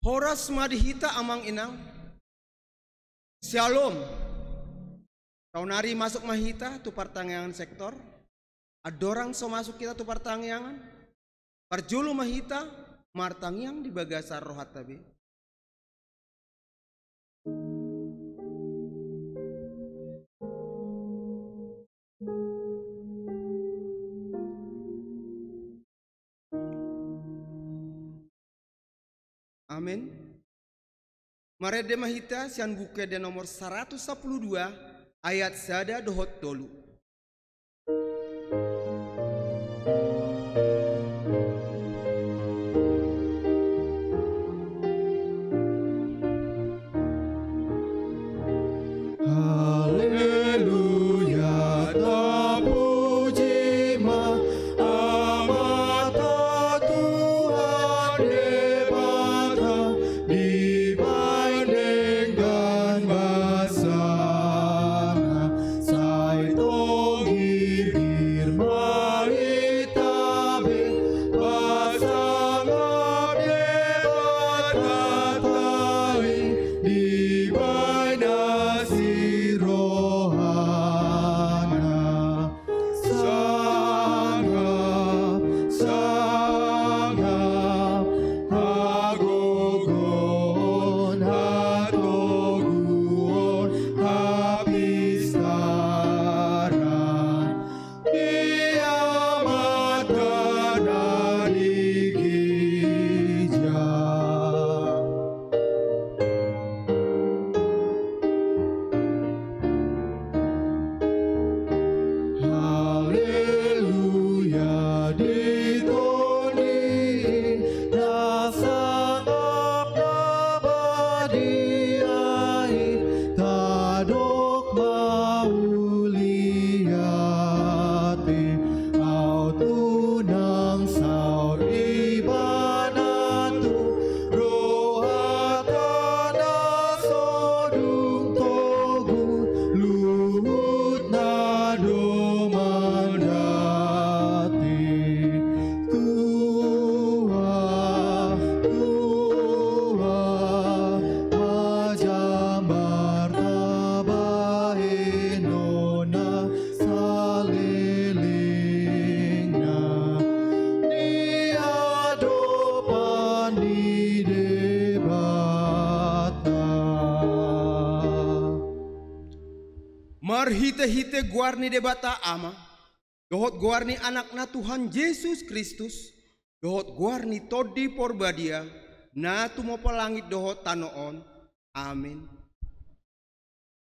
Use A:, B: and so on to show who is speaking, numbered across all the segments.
A: Horas madihita amang inang. Shalom. Kau nari masuk mahita tu pertangyangan sektor. Adorang so masuk kita tu pertangyangan. Parjulu mahita martangyang di bagasar rohat tabi. Amin. Marede mahita sian buku de nomor 112 ayat sada dohot dolu. Marhite-hite guarni debata ama, dohot guarni anakna Tuhan Yesus Kristus, dohot guarni todi porbadia, na tumo pelangit dohot tanoon, amin.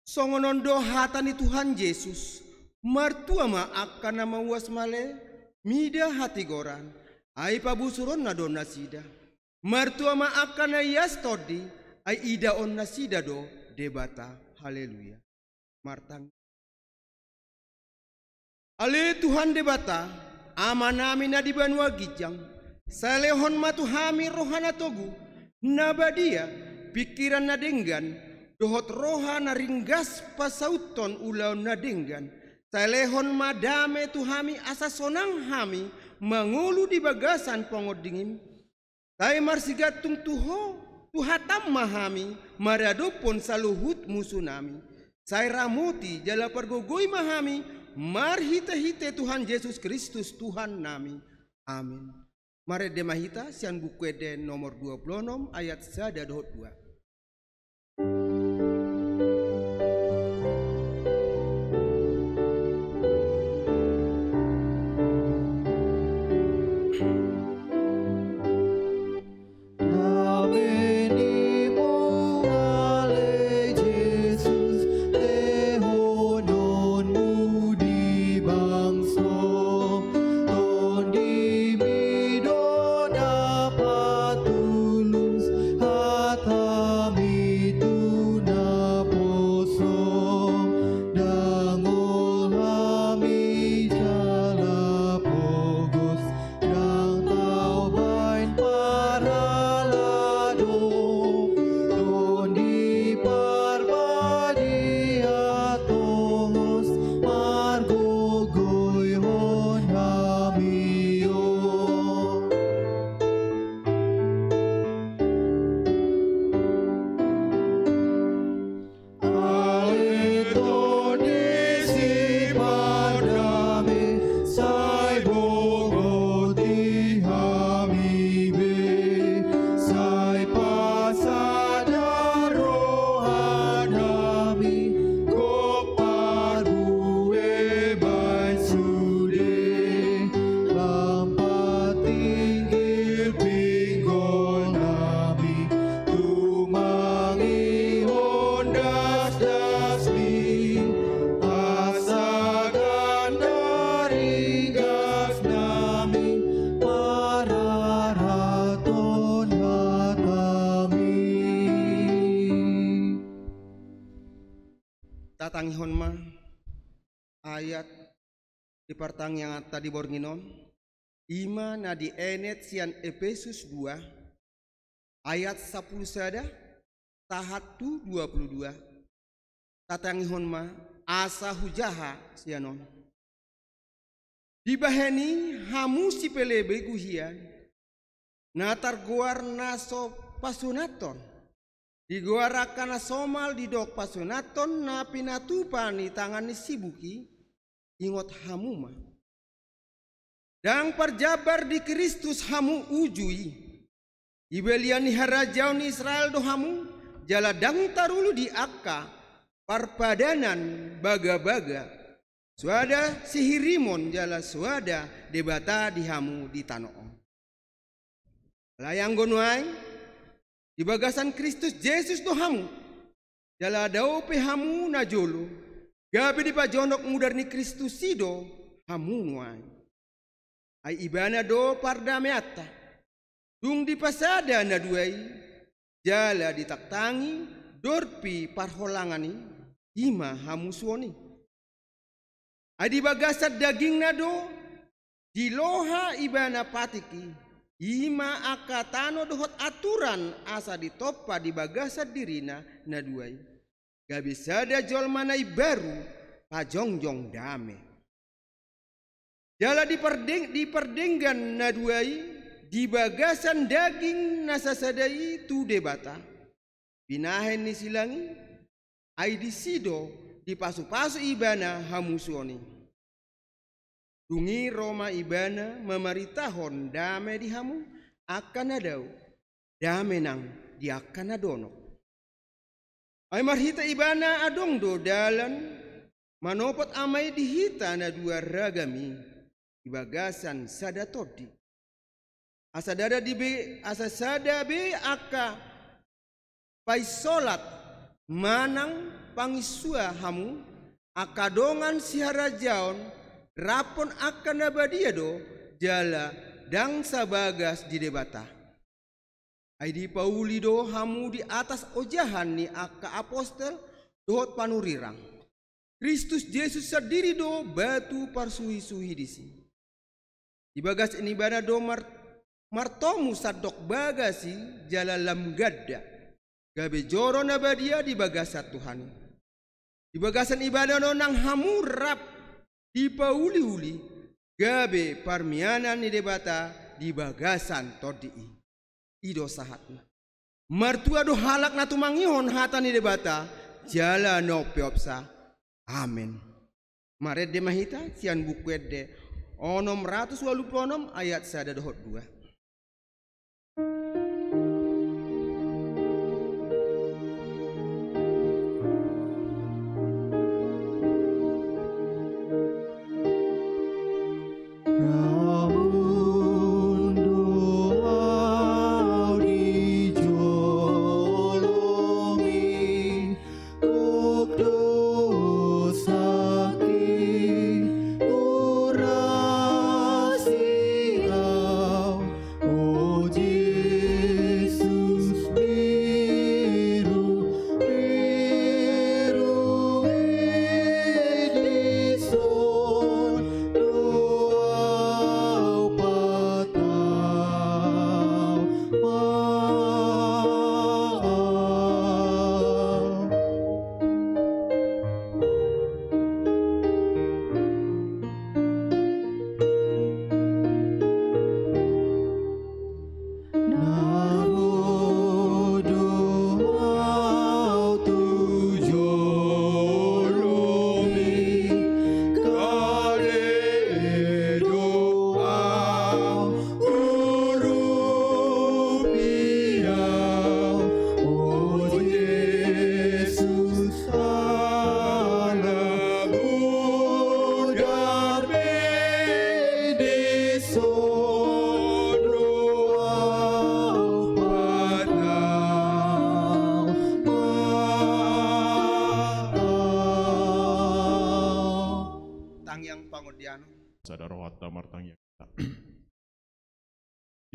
A: Songonon dohatani Tuhan Yesus, martua ma akan nama was male, mida hati goran, ai pabusuron na don nasida, martua ma akan na yas todi, ai ida on nasida do debata, haleluya. Martang. Ale Tuhan debata, ama nami na di banua gijang, salehon matu hami rohana togu, nabadia, pikiran na denggan, dohot roha na ringgas pasauton ulau na denggan, salehon madame tu hami asa sonang hami, mangulu di bagasan pongodingim, tay marsigatung tuho, tuhatam mahami, maradopon saluhut musunami. Saya ramuti jala pergogoi mahami, marhita-hite Tuhan Yesus Kristus Tuhan nami. Amin. Mare de mahita sian buku de nomor 26 ayat 1 dohot 2.
B: Tulus hata
A: tatangihon ma ayat di partang yang tadi bornginon ima na di enet sian Efesus 2 ayat 10 sada tahat tu 22 tatangihon ma asa hujaha sianon dibaheni hamu si pelebe guhian natar goar naso pasunaton digoarakan somal di dok pasunaton na pinatupani tangan ni sibuki ingot hamuma dang parjabar di Kristus hamu ujui ibeliani harajaun Israel do hamu jala dang tarulu di akka parpadanan baga-baga suada sihirimon jala suada debata di hamu di tanoo layang gonuai di bagasan Kristus Yesus do hamu jala dao pe hamu na jolo gabi di pajonok mudar ni Kristus sido hamu nuai ai ibana do parda meata dung di pasada na duai jala ditaktangi dorpi parholangani ima hamu suoni ai di bagasat daging na do di loha ibana patiki ima akatano dohot aturan asa ditoppa di bagasat dirina na duai gabi sada jol manai baru pajongjong dame jala diperdenggan na duai di bagasan daging nasasadai tu debata binahen ni silangi ai di sido di pasu-pasu ibana hamusuoni dungi Roma ibana memaritahon dame di hamu akan adau dame nang di akan adono ay marhita ibana adong do dalan manopot amay dihita na dua ragami ibagasan sada todi asa sada be aka paisolat manang pangisua hamu akadongan si harajaon rapon akan nabadia do jala dang sabagas di debata ai di pauli do hamu di atas ojahan ni aka apostel dohot panurirang Kristus Yesus sendiri do batu parsuhi-suhi disi di bagas ini bana do martomu sadok bagasi jala lam gadda gabe joro nabadia di bagasat Tuhan di bagasan ibadah no nang hamu rap di pauli-uli gabe parmianan ni debata di bagasan todii ido sahatna martua do halak na tumangihon hata ni debata jala no peopsa amen maret de mahita sian bukwede onom 186 ayat sada dohot 2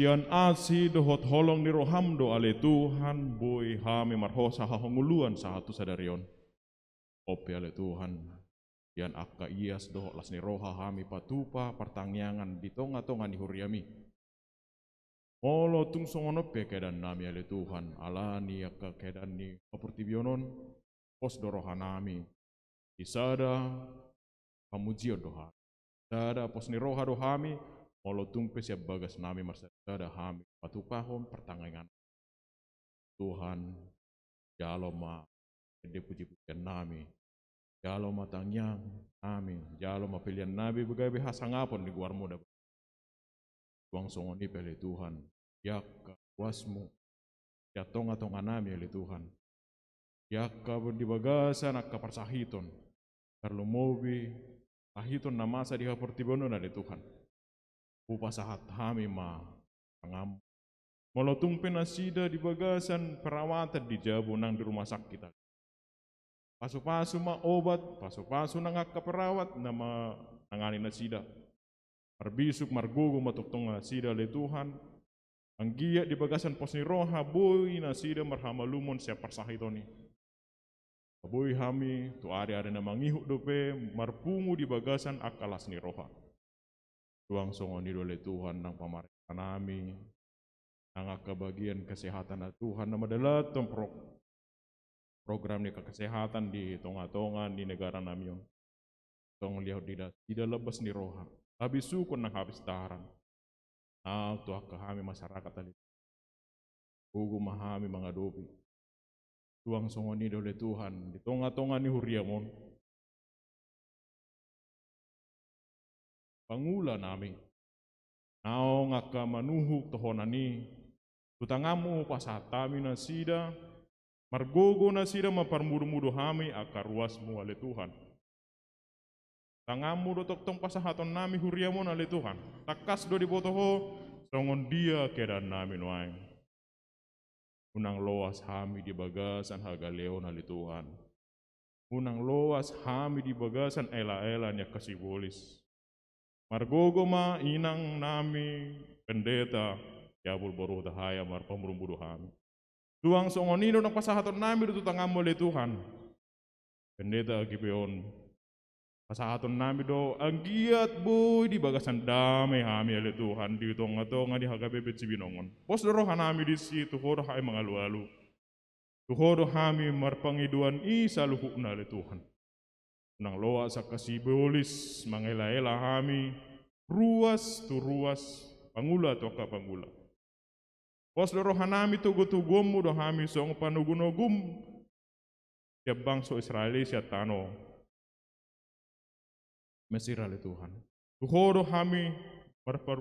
B: Tian asi dohot holong ni roham do ale Tuhan boy hame marhosa hahonguluan satu sadarion. Ope ale Tuhan, yan akka ias doho las ni roha hami patupa pertangyangan di tonga-tonga ni huriami. Molo tung songono pe kedan nami ale Tuhan, alani akka kedan ni kapurtibionon, pos doroha nami. Isada pamujio doha. Isada pos ni roha dohami, molo tung pe siap bagas nami marsada hami patupahom pertangyangan. Tuhan, jalo ma de puji-pujian nami. Jalo matangyang amin, jalo mapilihan nabi begabe hasangapon di guar muda. Tuang songoni pele Tuhan, yak wasmu, ya tonga-tonga nami ele Tuhan. Yak di bagasan akka parsahiton, karlo mobi, sahiton na masa di haportibono na le Tuhan. Upasahat hami ma pangam. Molotung penasida di bagasan perawatan di jabu nang di rumah sakit. Pasu-pasu ma obat, pasu-pasu nang perawat nama nangani na sida. Marbisuk margugo matuktong na sida le Tuhan. Ang giya di bagasan pos ni roha boy na sida marhamalumon siya parsahitoni. Boy hami tu ari-ari na mangihuk dope marpungu di bagasan akalas ni roha. Tuang songon ni le Tuhan nang pamariksa nami. Nang kabagian kesehatan na Tuhan na madalatong program ni kesehatan di tonga-tonga di negara namin. Tong lihat tidak lebas ni roha. Habis sukun nang habis taran. Tu kami masyarakat tadi. Ugu mahami mga dobi. Tuang songoni dole Tuhan. Di tonga-tonga ni huriamon. Pangula namin. Nao ngaka manuhuk tohonani. Tutangamu pasatami na sida. Margogo na sida maparmudu-mudu hami akar ruasmu ale Tuhan. Tangamu do toktong pasahaton nami huriamon ale Tuhan. Takas do di botoho songon dia kedan nami noaing. Unang loas hami di bagasan hagaleon ale Tuhan. Unang loas hami di bagasan ela-ela nya kasibolis. Margogo ma inang nami pendeta yabul boruh dahaya marpamurumudu hami. Tuang songonino ng pasahaton nami do tangamu ale Tuhan. Pendeta gibeon pasahaton nami do ang giat boy di bagasan damay hami ale Tuhan di tonga-tonga di hagabebet si binongon. Pos dorohan nami di situ hodo hay mga lualu. Tuhodo hami marpangiduan isa luhuk na ale Tuhan. Nang loa sa kasibolis mangela-ela hami ruas tu ruas pangula to ka pangula. Pos dorohan nami tugo-tugomu do hami song panugunogum siya bangso Israeli siya tano. Mesir ale Tuhan. Tuhodo hami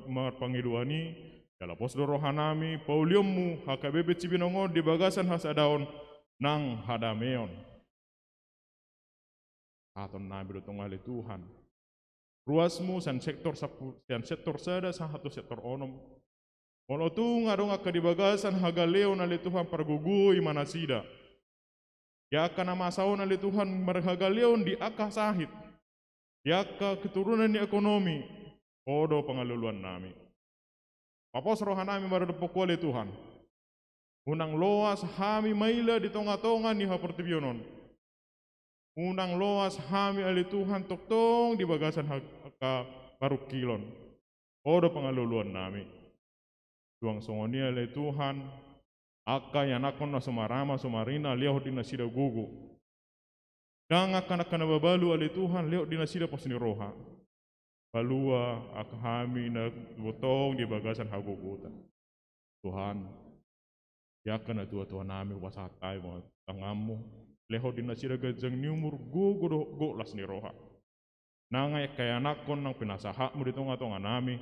B: marpangiduani Kala pos dorohan nami pauliomu hakabebe cibinongo di bagasan hasadaon nang hadameon. Aton nami do tongale Tuhan. Ruasmu san sektor sada sa satu sektor onom. Molo tunga dong akka di bagasan hagaleon ale Tuhan pargugui manasida. Ya kana masaon ale Tuhan marhagaleon di akka sahit. Ya ka keturunan ni ekonomi. Odo pangaluluan nami. Papos rohan nami maradepoko ale Tuhan. Unang loas hami maila di tonga-tonga ni haportibionon. Unang loas hami ale Tuhan toktong di bagasan haka parukilon. Odo pangaluluan nami. Tuang songoni ale Tuhan. Aka yang nakon na sumarama sumarina liyaw di nasida gugu. Dang akan nababalu ale Tuhan liyaw di nasida pos ni roha. Balua akahami na botong di bagasan hagugutan. Tuhan, yakan na Tuhan nami wasatay mga tangamu. Leho din na sila gajang niumur go las ni roha. Nangay kaya nakon ng pinasaha mo dito nga nami.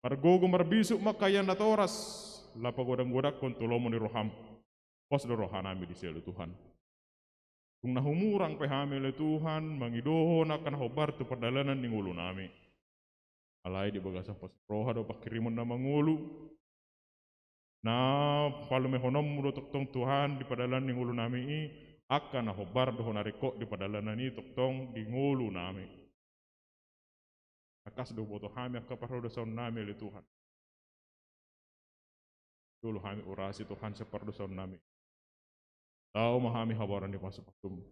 B: Margogo marbisuk makayan na toras. Lapagodang-godak kon tulo mo ni roham. Pos do roha nami di sila Tuhan. Kung nahumurang pehami le Tuhan, mangidoho na kanahobar tu perdalanan ning ulo nami. Alay di bagasan pos roha do pakirimon na mangulu. Na palumehonom mo do toktong Tuhan di padalan ning ulo nami i. Akan nahobar do nariko di padalanan ni toktong di ngulu nami. Akas do boto hami akaparodo sa nami le Tuhan. Dulu hami orasi Tuhan separdo sa nami. Tao mahami habaran di pasapasum.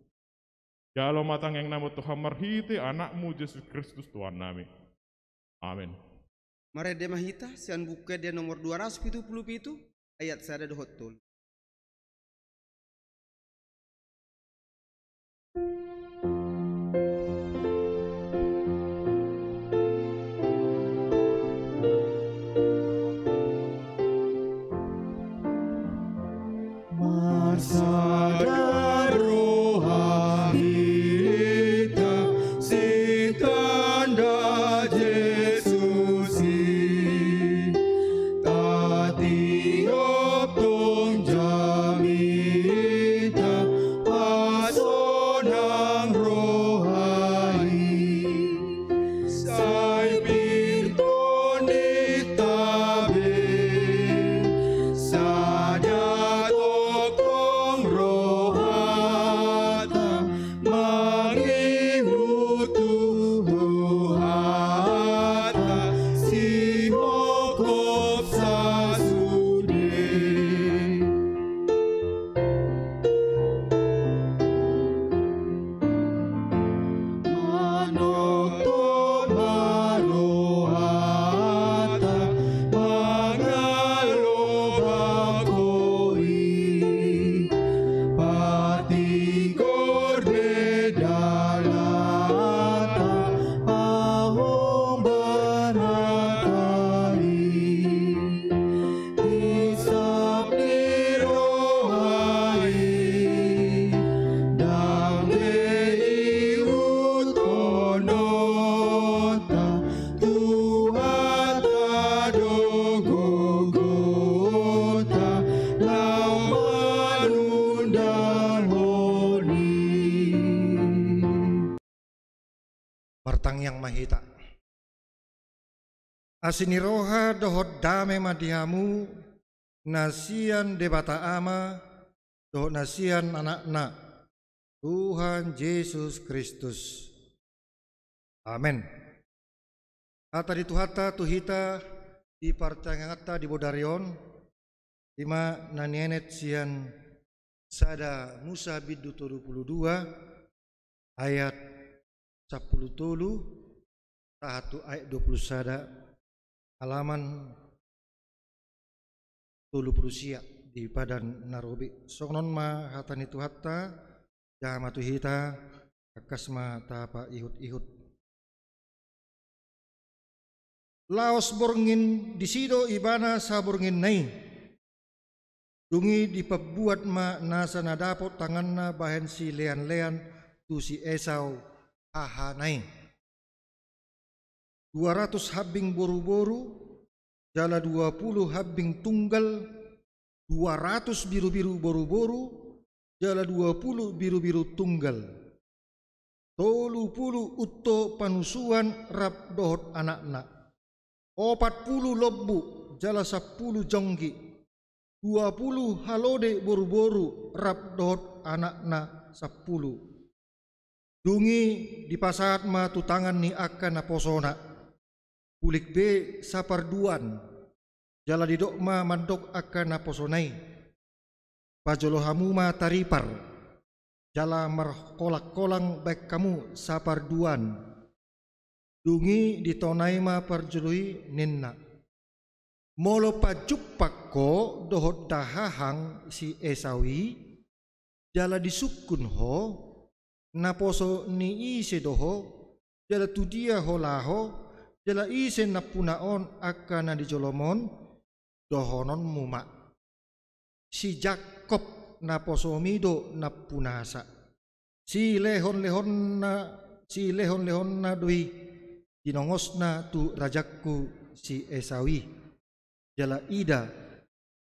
B: Jalo matang yang nama Tuhan marhiti anakmu Yesus Kristus Tuhan nami. Amin.
A: Mare demahita sian buka dia nomor 277 ayat sada dohot tol.
C: Partang yang mahita asini roha dohot dame madiamu nasian debata ama dohot nasian anak-anak Tuhan Yesus Kristus. Amin. Ata di tuhata tuhita di partangata di bodarion lima nanienet sian sada Musa bidu 22 ayat 10 tulu tahatu ayat 20 sada halaman 30 sia di Padan Narobi. Songnon ma hatani tu hatta jama tu hita akasma tapa ihut-ihut. Laos borngin disido ibana saborngin nai dungi dipabuat ma nasa nadapot tanganna bahen si lean-lean tu si Esau ahanai 200 habing boru-boru jala 20 habing tunggal 200 biru-biru boru-boru jala 20 biru-biru tunggal 30 utto panusuan rap dohot anak-anak 40 lobbu jala 10 jonggi 20 halode boru-boru rap dohot anak-anak 10 dungi di pasat ma tutangan ni akan naposona pulik be saparduan jala di dokma mandok akan naposonai pajolo hamu ma taripar jala markolak-kolang baik kamu saparduan dungi ditonai ma parjului ninna molo pajupakko dohot dahahang si Esawi jala disukun ho naposo ni ise doho jala tudia holaho jala ise napunaon akana di jolomon dohonon muma si Jakob naposo mido napunasa si lehon lehon na doi dinongosna tu rajakku si Esawi jala ida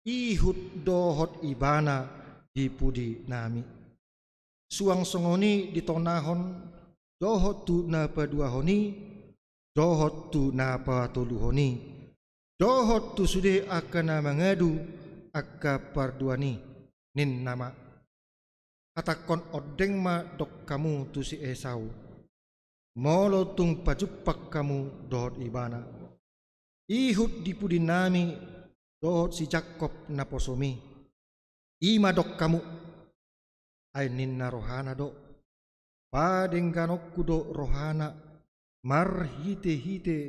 C: ihut dohot ibana di pudi nami suang songoni ditonahon dohot tu napa duahoni dohot tu napa toluhoni dohot tu sude akana mangadu akka parduani nin nama katakon odeng ma dok kamu tu si Esau molo tung pajupak kamu dohot ibana ihut dipudi nami dohot si Jakob naposomi ima dok kamu ay ninna rohana do padengkanokku do rohana marhite-hite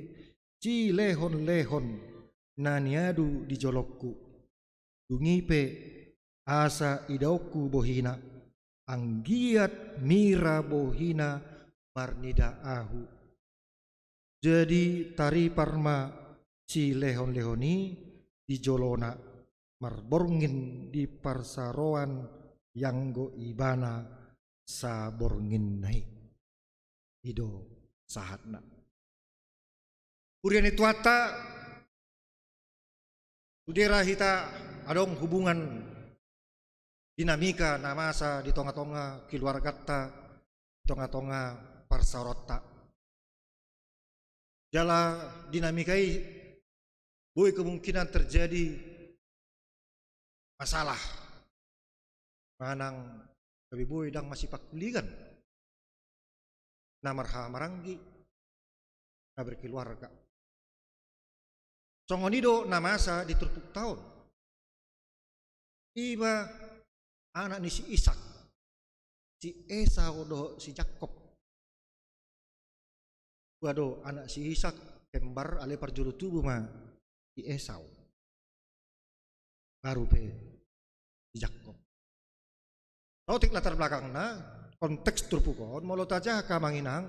C: ci lehon-lehon naniadu di jolokku dungipe asa idauku bohina anggiat mira bohina marnida ahu jadi tari parma ci lehon-lehoni di jolona marborngin di parsaroan yang go ibana saborngin nai ido sahatna Urian itu ata udera hita adong hubungan dinamika namasa di tonga-tonga keluarga tonga-tonga parsarota jala dinamikai boy kemungkinan terjadi masalah manang tapi boy dang masih pakuligan namarha maranggi na berkeluarga songonido namasa di turpuk tahun iba anak ni si Ishak si Esau do si Jakob wado anak si Ishak kembar ale parjuru tubuh mah si Esau baru pe si Jakob tautik latar belakangna konteks turpukon molot aja kamanginang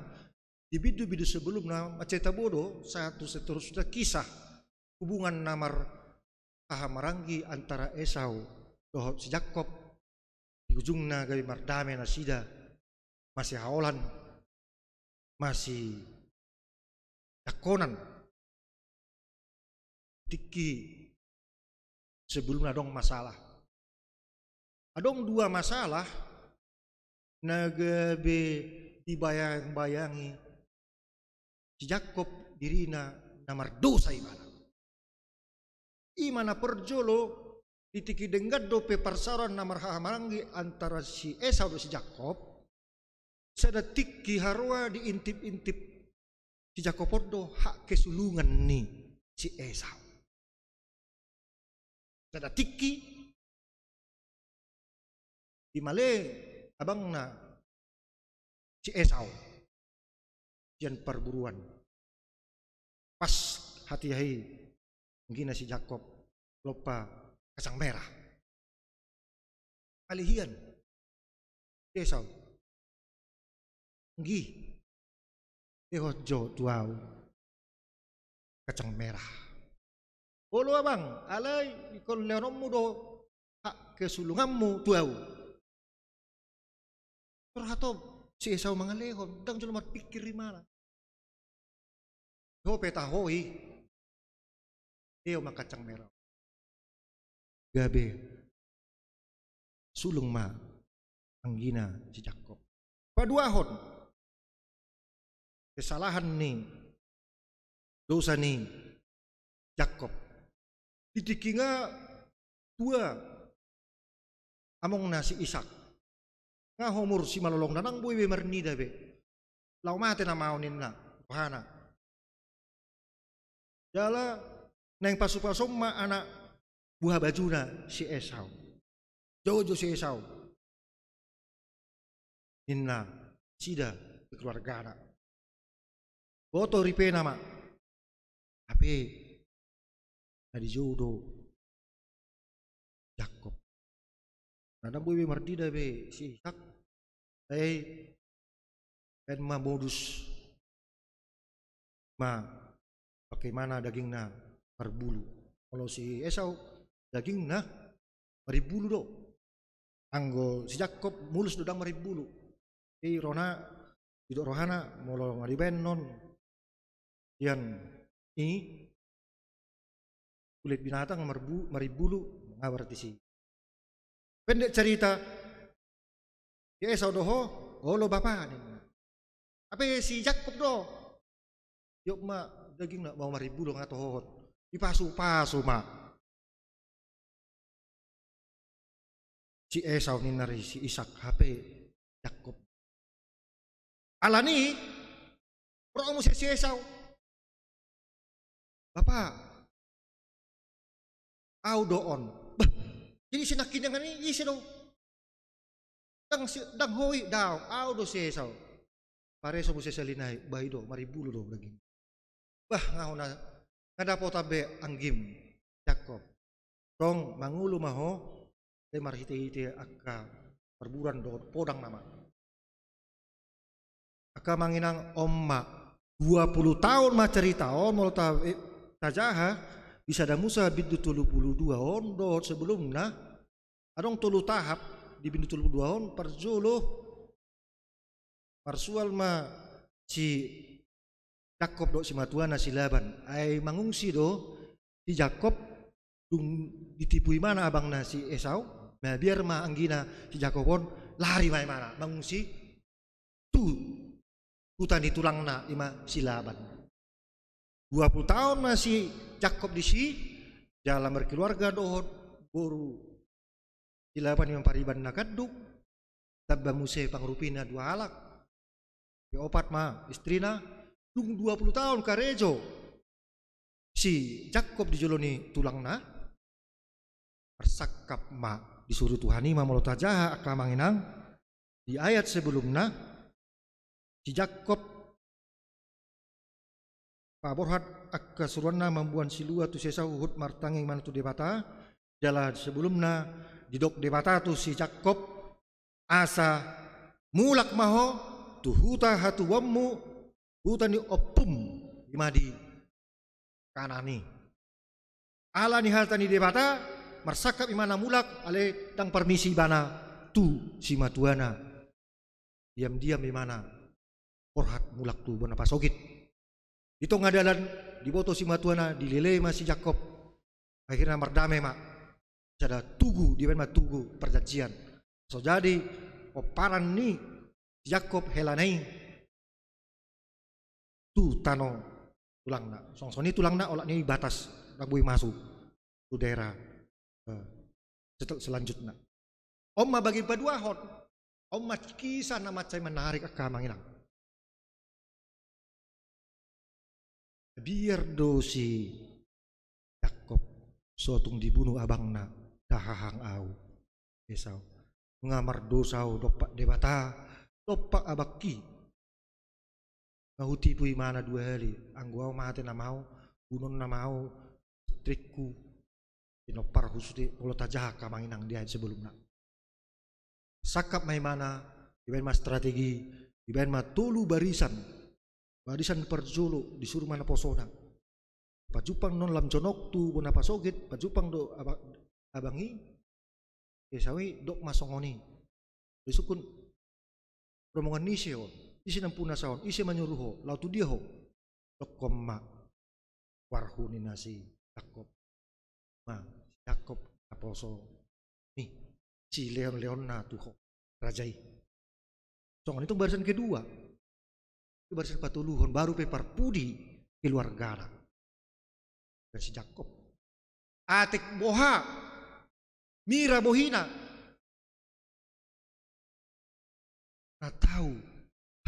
C: di bidu-bidu sebelumnya maceta bodoh satu seterusnya kisah hubungan namar ahamaranggi antara Esau doh si Jakob di ujungna gawi mardame nasida masih haolan masih dakonan tiki sebelumnya dong masalah adong dua masalah nagabe dibayang-bayangi si Jakob dirina namar dosa imana perjolo ditiki dengat dope parsaran namar hamaranggi antara si Esau dan si Jakob sedetik harua diintip-intip si Jakob podo hak kesulungan nih si Esau sedetik di male abangna si Esau yang perburuan pas hati-hati gina si Jakob lupa kacang merah alihian Esau ngi jo tuau kacang merah bolo abang alai ikon leonommu do hak kesulunganmu tuau terhatop si Esau mangalehon dang cuma pikir rimala ho peta hoi dia makacang merah gabe sulung ma anggina si Jakob paduahon kesalahan nih dosa nih Jakob ditikinga dua among nasi Ishak ngahomur si malolong nanang boy be marnida be lau mate na maunin na rohana jala neng pasupasoma anak buah bajuna si Esau jojo si Esau inna sida keluarga anak foto ripe nama ape dari jodoh Jakob nada boy be marnida be si Ishak dan ma modus ma bagaimana dagingnya berbulu kalau si Esau dagingnya berbulu do anggo si Jakob mulus dodang berbulu rona tidak rohana molo ngariben non yang ini kulit binatang meribulu ngabarti si pendek cerita si Esau doho olo bapak apa si Jakob do yuk ma daging nak mau maribu dong atau hot dipasu-pasu ma si Esau ni nari si Ishak HP Jakob alani promo si Esau bapak audoon jadi sinakin yang ini isi do dang hoi daw audo si Esau pare so buse salinai bayi do mari bulu do daging. Bah ngau na ngada potabe anggim Jakob. Tong mangulu maho te marhite-hite akka perburan do podang nama. Akka manginang omma 20 tahun ma cerita on mau tajaha bisa ada Musa bintu 32 on do sebelumnya adong 30 tahap di bintu 32 on perjolo parsual ma si Jakob do si matuana si Laban ai mangungsi do si Jakob dung ditipui mana abang nasi Esau nah biar ma anggina si Jakob on lari mana mangungsi tu hutan tulang na ima si Laban 20 tahun masih Jakob di si jalan berkeluarga dohot boru si Laban yang pariban nakaduk tabba muse pangrupina 2 halak di opat ma istrina dung 20 tahun karejo si Jakob dijoloni tulang na persakap ma disuruh Tuhani ma molota jaha akamanginang di ayat sebelumnya si Jakob paborhat akka suruanna membuan silua tu sesa uhud martanging mana tu debata jala sebelumna didok debata tu si Jakob asa mulak maho tu huta hatu wammu hutani opum imadi kanani ala ni hal tani debata marsakap imana mulak ale dang permisi bana tu si matuana diam-diam imana orhat mulak tu bona pasogit itu ngadalan diboto si matuana dilele masih Jakob akhirnya mardame mak sada tugu di ma tugu perjanjian so jadi oparan ni Jakob helanai tu tano tulangna songsoni tulangna olak ni batas rabui masuk tu daerah selanjutnya omma bagi padua hot omma kisah nama cai menarik akamanginang biar dosi Jakob sotung dibunuh abangna dahahang au Esau ngamar dosau dopak debata dopak abaki ngahuti pui mana 2 hari angguau mate na mau bunon na mau trikku inopar khusus polo tajah kamanginang dia sebelumnya sakap mai mana dibain mas strategi dibain ma tolu barisan perjolo disuruh mana posona pajupang non lam jonok tu bona pasogit pajupang do abangi Esawi dok masongoni disukun rombongan niseo isi nampuna saon isi menyuruh lau tu dia ho dok koma warhuni nasi Jakob ma Jakob aposo nih si Leon na tuh rajai songon itu barisan kedua barisan patuluhon baru pe parpudi keluarga versi Jakob atik boha mira bohina nah tahu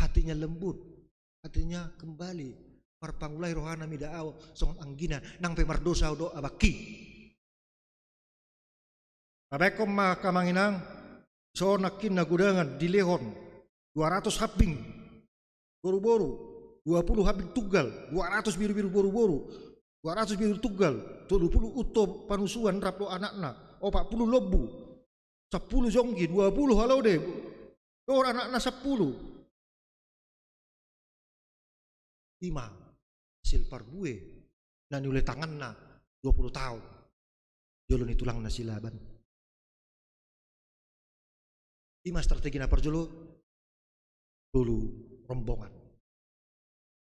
C: hatinya lembut hatinya kembali parpangulai rohana midaaw song anggina nang pe mardosa do abaki abekom ma kamanginang so nakin nagudangan di lehon 200 habing boru-boru 20 habing tunggal 200 biru-biru boru-boru 200 biru tunggal 20 uto panusuan raplo anakna 40 lobu 10 jonggi 20 halau deh dor anakna 10 lima silpar gue nani oleh tanganna 20 tahun joloni tulang nasi Laban lima strategi na perjolo dulu rombongan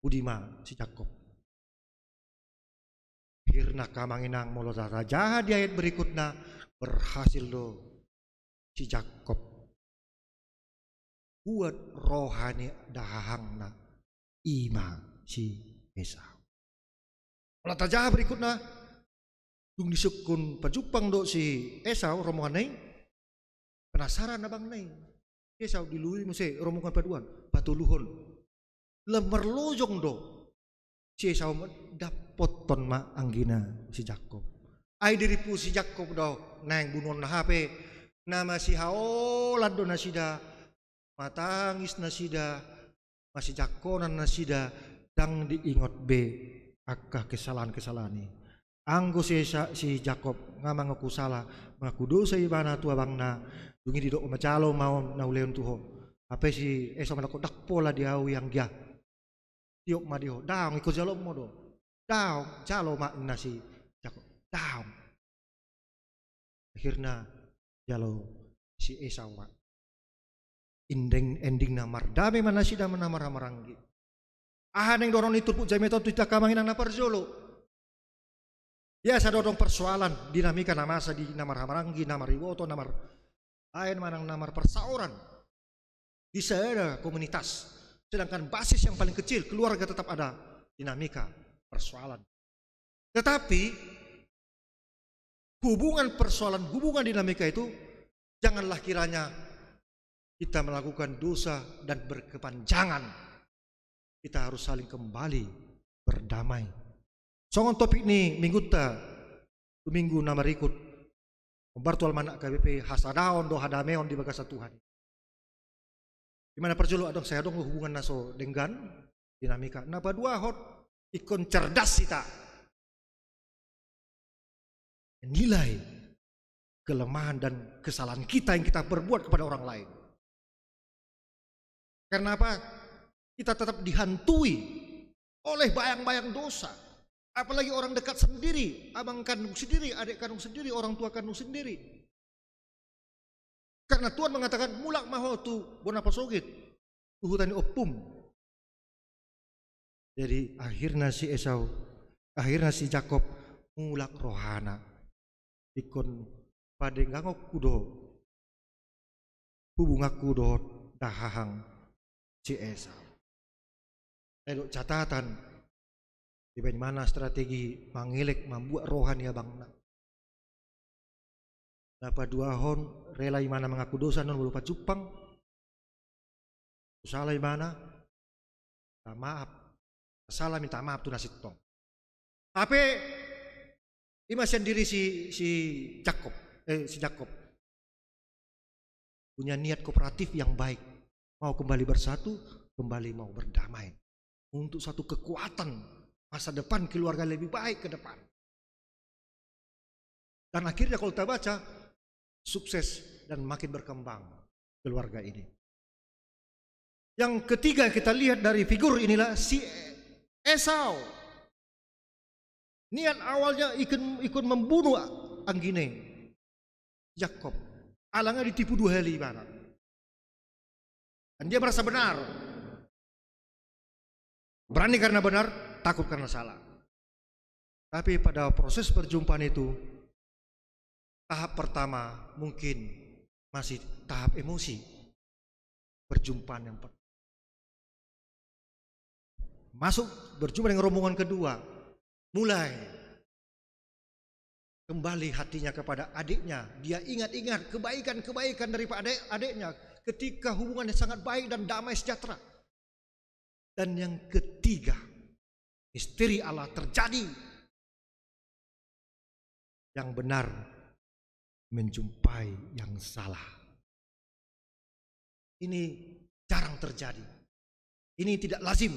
C: udima si Jakob hirna kamanginang molota raja di ayat berikutnya berhasil do si Jakob buat rohani dahangna ima si Esau molota jaha berikutnya dung disukun pajupang do si Esau rombongan nai penasaran abang nai Esau dilui muse rombongan paduan patuluhon lemerlojong do si Esau dapot ton ma anggina si Jakob ai diripu si Jakob do nang bunon na hape nama si haolan do nasida matangis nasida masih jakonan nasida dang diingot be akka kesalahan-kesalahan ni. Anggo si Jakob ngamang aku salah, mengaku dosa ibana tua bangna, dungi didok macalo mau nauleon tuho. Apa si Esau manako dakpola diau yang dia. Tiok ma dio, daong ikut jalom modo. Daong jalo mak nasi Jakob. Daong. Akhirnya jalo si Esau mak. Ending namar dame manasida menamar maranggi. Ahan yang dorong itu pun jameton tidak kamangin ang napar jolo. Biasa dorong persoalan dinamika namasa di namar maranggi, namar riwoto, namar lain manang namar persauran. Bisa ada komunitas. Sedangkan basis yang paling kecil keluarga tetap ada dinamika persoalan. Tetapi hubungan dinamika itu janganlah kiranya kita melakukan dosa dan berkepanjangan. Kita harus saling kembali berdamai. Songon topik ni minggu nama ikut membartual manak KBP hasadaon do hadameon di bagasa Tuhan. Dimana perjolo adong saya dong hubungan naso dengan dinamika. Napa dua hot ikon cerdas kita. Nilai kelemahan dan kesalahan kita yang kita perbuat kepada orang lain. Karena apa? Kita tetap dihantui oleh bayang-bayang dosa. Apalagi orang dekat sendiri, abang kandung sendiri, adik kandung sendiri, orang tua kandung sendiri. Karena Tuhan mengatakan mulak maho tu bonapa sogit, tuhutani opum. Jadi akhirnya si Jakob mulak rohana, ikon padengangok kudo, hubungaku do dahahang si Esau. Lalu catatan di mana strategi mangilek membuat rohani abang. Dapat 2 hon rela imana mengaku dosa non berupa cupang. Salah imana minta maaf. Salah minta maaf tu nasit tong. Tapi ima sendiri si Jakob punya niat kooperatif yang baik. Mau kembali bersatu, kembali mau berdamai. Untuk satu kekuatan masa depan keluarga lebih baik ke depan. Dan akhirnya kalau kita baca, sukses dan makin berkembang keluarga ini. Yang ketiga kita lihat dari figur inilah si Esau. Niat awalnya ikut membunuh anggine Jakob. Alangnya ditipu 2 kali mana. Dan dia merasa benar. Berani karena benar, takut karena salah. Tapi pada proses perjumpaan itu, tahap pertama mungkin masih tahap emosi. Perjumpaan yang pertama. Masuk berjumpa dengan rombongan kedua, mulai kembali hatinya kepada adiknya. Dia ingat-ingat kebaikan-kebaikan daripada adiknya ketika hubungannya sangat baik dan damai sejahtera. Dan yang ketiga, misteri Allah terjadi. Yang benar menjumpai yang salah. Ini jarang terjadi. Ini tidak lazim.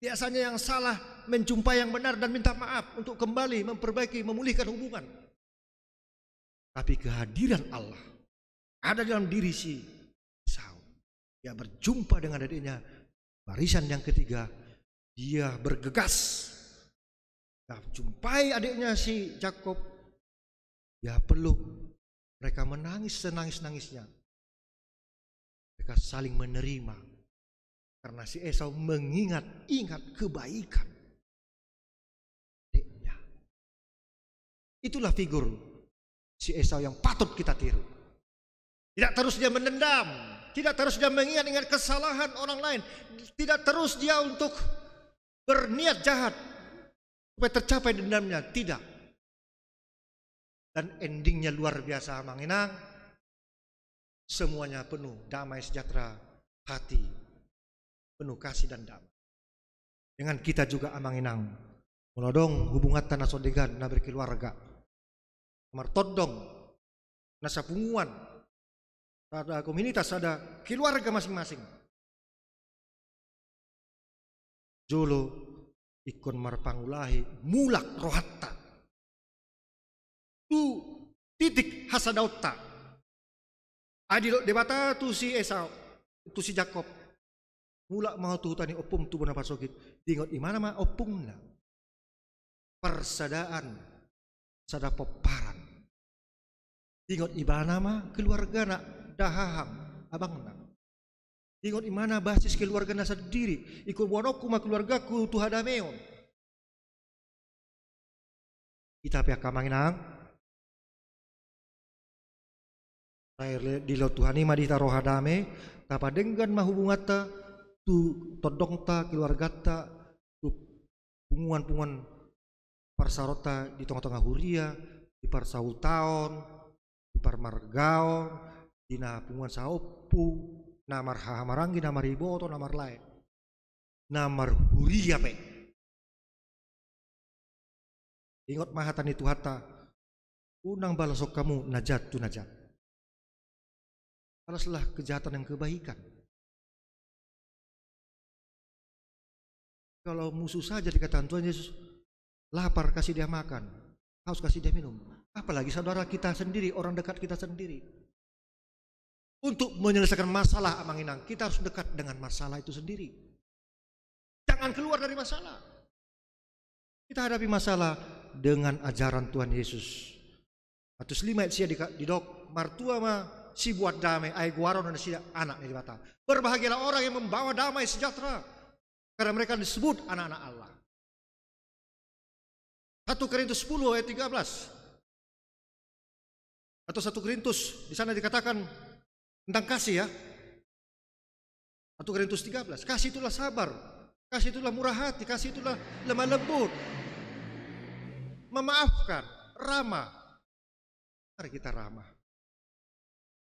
C: Biasanya yang salah menjumpai yang benar dan minta maaf untuk kembali memperbaiki, memulihkan hubungan. Tapi kehadiran Allah ada dalam diri si Esau. Dia berjumpa dengan adiknya. Barisan yang ketiga, dia bergegas. Dia jumpai adiknya si Jakob. Dia peluk. Mereka menangis senangis-nangisnya. Mereka saling menerima. Karena si Esau mengingat-ingat kebaikan adiknya. Itulah figur si Esau yang patut kita tiru. Tidak terus dia menendam. Tidak terus dia mengingat-ingat kesalahan orang lain. Tidak terus dia untuk berniat jahat supaya tercapai dendamnya. Tidak. Dan endingnya luar biasa manginang. Semuanya penuh damai sejahtera hati. Penuh kasih dan damai. Dengan kita juga amanginang. Mulodong hubungan tanah sodegan na berkeluarga. Martodong nasa punguan. Ada komunitas, ada keluarga masing-masing. jolo ikon marpangulahi mulak rohatta tu titik hasadauta adilo debata tu si Esau tu si Jakob mulak mau tu tani opung tu benar pasokit dingot imana ma opung na persadaan sada poparan dingot ibana ma keluarga na dahaham abang na ingot imana basis keluarga nasa sendiri ikut buanoku ma keluargaku tu hadameon kita pihak kamanginang air di laut Tuhan ima di taruh hadame tapa dengan mahubungata tu todong ta keluarga ta tu punguan parsarota di tengah-tengah huria di parsaul taon di parmargaon di na punguan saopu namar hamarangi namar iboto namar lain namar huria pe ingat mahatan itu hata unang balasok kamu najat tu najat balaslah kejahatan yang kebaikan kalau musuh saja dikatakan Tuhan Yesus lapar kasih dia makan haus kasih dia minum apalagi saudara kita sendiri orang dekat kita sendiri. Untuk menyelesaikan masalah amanginang, kita harus dekat dengan masalah itu sendiri. Jangan keluar dari masalah. Kita hadapi masalah dengan ajaran Tuhan Yesus. Atus 5 ayat sia di dok martua ma si buat damai ai guaro dan si anak di bata. Berbahagialah orang yang membawa damai sejahtera karena mereka disebut anak-anak Allah. 1 Korintus 10 ayat 13. Atau 1 Korintus di sana dikatakan tentang kasih ya. 1 Korintus 13. Kasih itulah sabar. Kasih itulah murah hati. Kasih itulah lemah lembut. Memaafkan. Ramah. Mari kita ramah.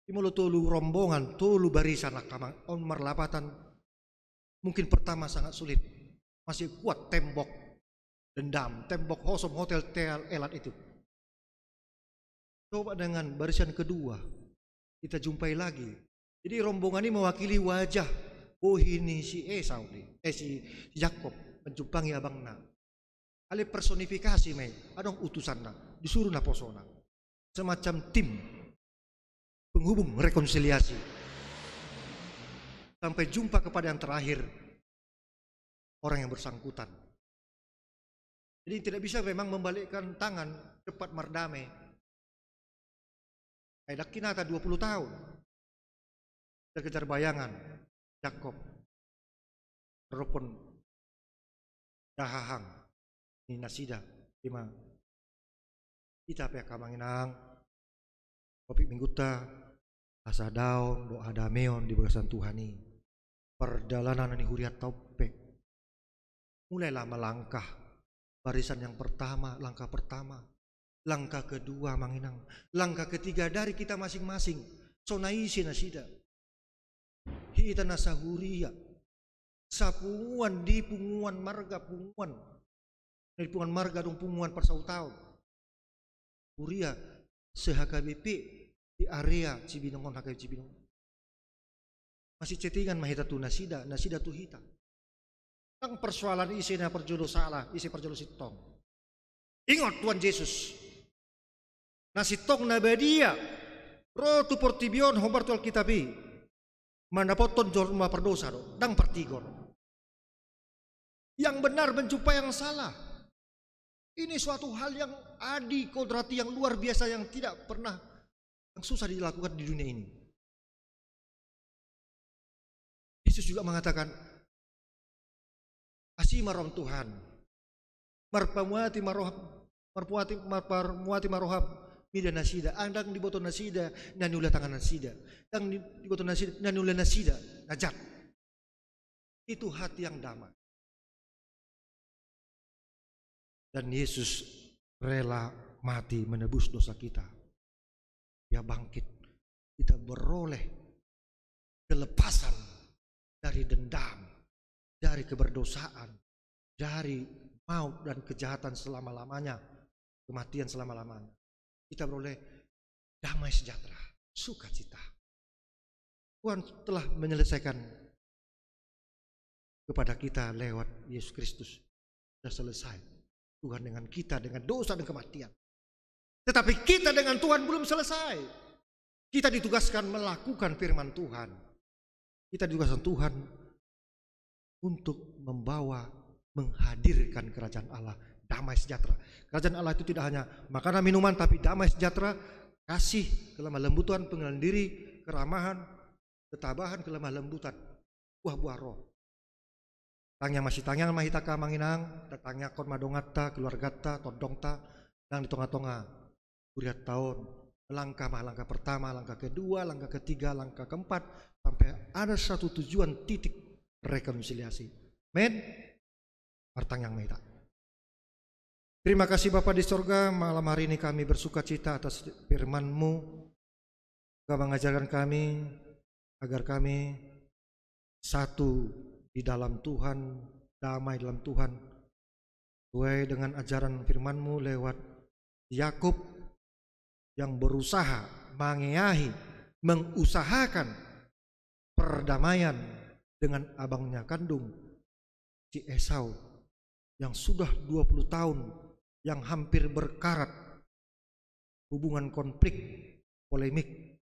C: Di mulut tolu rombongan. Tolu barisan kamang. On marlapatan. Mungkin pertama sangat sulit. Masih kuat tembok dendam. Tembok hosom hotel tel elat itu. Coba dengan barisan kedua. Kita jumpai lagi. Jadi rombongan ini mewakili wajah. Oh ini si Esau si Jakob menjumpangi abang na. Ale personifikasi me. Adong utusan na. Disuruh na posona. Semacam tim penghubung rekonsiliasi. Sampai jumpa kepada yang terakhir. Orang yang bersangkutan. Jadi tidak bisa memang membalikkan tangan cepat mardame. Aidak kinata 20 tahun. Terkejar bayangan. Jakob. Teropon. Dahahang. Ini nasida. Lima. Kita pihak kamanginang. Topik mingguta. Asa daun. Doa dameon di bagasan Tuhani. Perjalanan ini huriat topik. Mulailah melangkah. Barisan yang pertama. Langkah pertama. Langkah kedua manginang, langkah ketiga dari kita masing-masing. Sonaisi nasida, hita nasahuria, sapunguan di punguan marga punguan, dari punguan marga dong punguan persautau. Huria se-HKBP di area Cibinongon HKBP Cibinongon. Masih chattingan mahita tu nasida tu hita. Tang persoalan isi na perjodoh salah, isi perjodoh sitong. Ingat Tuhan Yesus. Nasi tong nabadia rotu portibion hombar tu alkitabi mana poton jorma perdosa do dang pertigon yang benar menjumpai yang salah ini suatu hal yang adi kodrati yang luar biasa yang tidak pernah yang susah dilakukan di dunia ini. Yesus juga mengatakan asimarom Tuhan marpamuati marohab mida nasida, andang di botol nasida, nanula tangan nasida, dang di botol nasida, nanula nasida, najat. Itu hati yang damai. Dan Yesus rela mati menebus dosa kita. Dia bangkit, kita beroleh kelepasan dari dendam, dari keberdosaan, dari maut dan kejahatan selama-lamanya, kematian selama-lamanya. Kita beroleh damai sejahtera, sukacita. Tuhan telah menyelesaikan kepada kita lewat Yesus Kristus. Sudah selesai. Tuhan dengan kita, dengan dosa dan kematian. Tetapi kita dengan Tuhan belum selesai. Kita ditugaskan melakukan firman Tuhan. Kita ditugaskan Tuhan untuk membawa, menghadirkan kerajaan Allah, damai sejahtera. Kerajaan Allah itu tidak hanya makanan minuman, tapi damai sejahtera, kasih, kelemah lembutan, pengenalan diri, keramahan, ketabahan, kelemah lembutan, buah-buah roh. Tangnya masih tangyang mahitaka manginang, datangnya kon madongata, keluargata, tondongta, dan di tengah-tengah kuriat tahun, langkah pertama, langkah kedua, langkah ketiga, langkah keempat, sampai ada satu tujuan titik rekonsiliasi. Men, martang yang mahita. Terima kasih Bapa di sorga, malam hari ini kami bersuka cita atas firman-Mu. Kau mengajarkan kami agar kami satu di dalam Tuhan, damai dalam Tuhan, sesuai dengan ajaran firman-Mu lewat Yakub yang berusaha mengiahi, mengusahakan perdamaian dengan abangnya kandung si Esau yang sudah 20 tahun yang hampir berkarat hubungan konflik, polemik,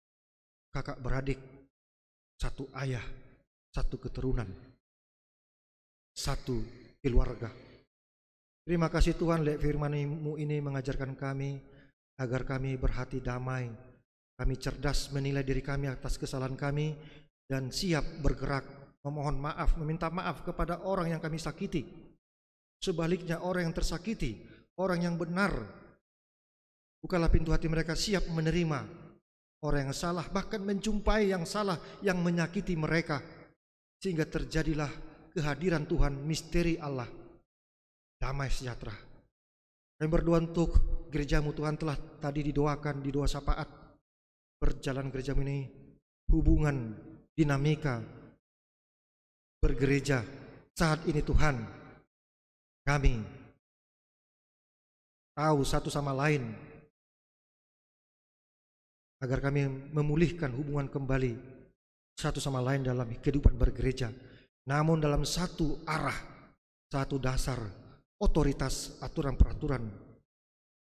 C: kakak beradik, satu ayah, satu keturunan, satu keluarga. Terima kasih Tuhan, lewat firman-Mu ini mengajarkan kami agar kami berhati damai, kami cerdas menilai diri kami atas kesalahan kami, dan siap bergerak memohon maaf, meminta maaf kepada orang yang kami sakiti. Sebaliknya orang yang tersakiti, orang yang benar, bukalah pintu hati mereka, siap menerima orang yang salah, bahkan menjumpai yang salah yang menyakiti mereka, sehingga terjadilah kehadiran Tuhan, misteri Allah, damai sejahtera. Kami berdoa untuk gereja-Mu Tuhan, telah tadi didoakan di doa syafaat. Berjalan gereja-Mu ini hubungan, dinamika bergereja saat ini Tuhan, kami tahu satu sama lain agar kami memulihkan hubungan kembali satu sama lain dalam kehidupan bergereja, namun dalam satu arah, satu dasar, otoritas, aturan peraturan,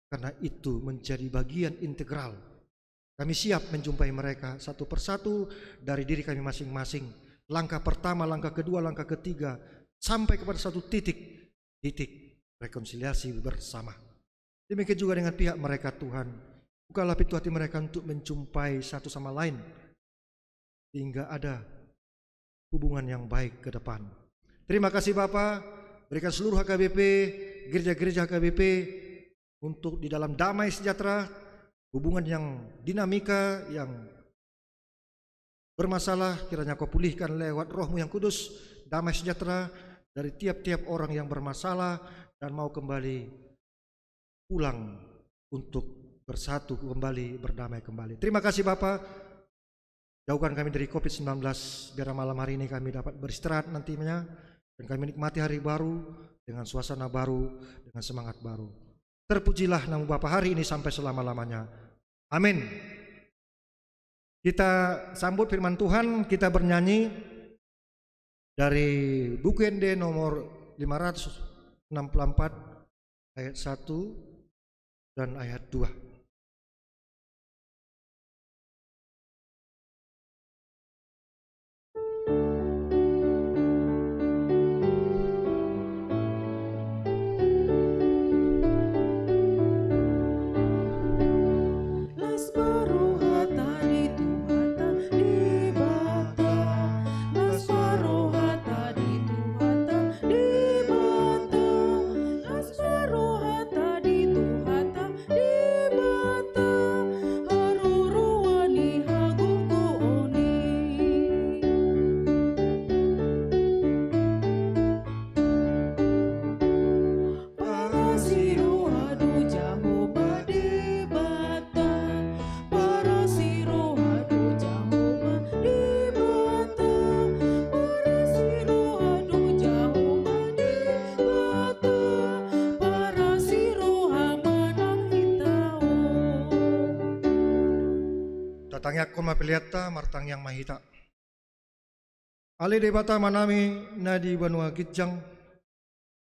C: karena itu menjadi bagian integral. Kami siap menjumpai mereka satu persatu dari diri kami masing-masing. Langkah pertama, langkah kedua, langkah ketiga, sampai kepada satu titik rekonsiliasi bersama. Demikian juga dengan pihak mereka Tuhan. Bukalah pintu hati mereka untuk menjumpai satu sama lain, sehingga ada hubungan yang baik ke depan. Terima kasih Bapa, berikan seluruh HKBP, gereja-gereja HKBP, untuk di dalam damai sejahtera, hubungan yang dinamika, yang bermasalah, kiranya Kau pulihkan lewat Roh-Mu yang kudus, damai sejahtera dari tiap-tiap orang yang bermasalah dan mau kembali pulang untuk bersatu kembali, berdamai kembali. Terima kasih Bapa, jauhkan kami dari COVID-19, biar malam hari ini kami dapat beristirahat nantinya, dan kami nikmati hari baru dengan suasana baru, dengan semangat baru. Terpujilah nama Bapa hari ini sampai selama-lamanya. Amin. Kita sambut firman Tuhan, kita bernyanyi dari buku ND nomor 564 ayat 1 dan ayat 2. Datangnya koma peliata martang yang mahita. Ale debata manami nadi banua gijang.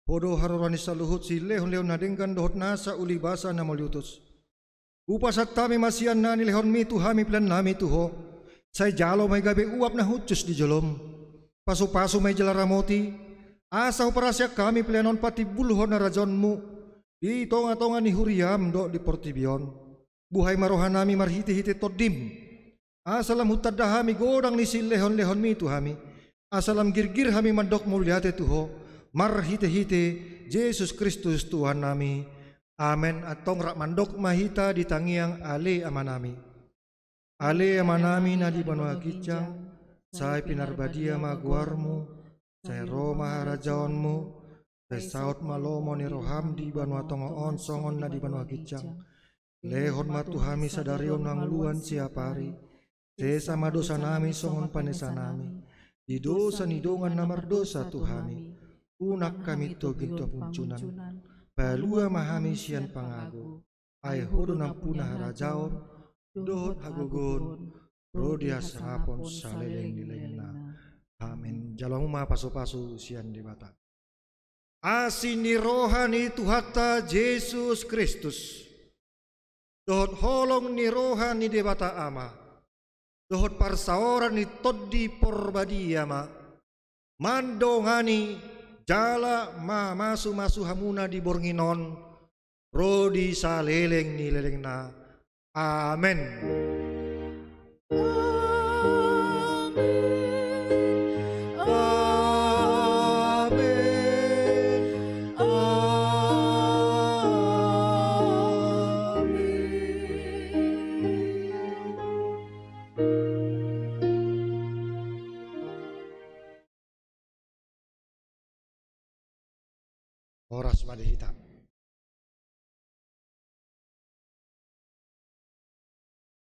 C: Podo harorani saluhut si lehon nadengkan dohot nasa uli basa na maliutus. Upasat tami masian nani lehon mi tuhami plan nami tuho. Say jalo may gabi uap na hutus di jolom. Pasu-pasu may jalaramoti. Asa operasya kami planon pati bulhon na rajonmu. Di tonga-tonga ni huriam do di portibion. Buhay marohan nami marhiti-hiti todim. Asalam hutadahami godang ni si lehon-lehon mi tuhami. Asalam girgir hami mandok mulyate tuho, marhite-hite Yesus Kristus Tuhan nami. Amen. Atong rak mandok mahita di tangiang ale amanami. Ale amanami na di banua gijang, say pinarbadia maguarmu, say Roma harajaonmu, say saut malomo ni roham di banua tongoon songon na di banua gijang. Lehon matuhami sadarion nangluan siapari, sesama dosa nami songon panesa nami. Di dosa ni dongan namar dosa tuhami, unak kami to ginto puncunan, palua mahami sian pangago, ay hodo nang punah rajaon, dohot hagogon, rodia serapon saleleng nilena. Amin. Jalanguma pasu-pasu sian debata. Asin ni rohani Tuhata Yesus Kristus, dohot holong ni rohani debata ama. Dohot parsaoran ni toddi porbadia ma mandongani jala ma masu hamuna di bornginon rodi saleleng ni lelengna. Amen. Horas madehita.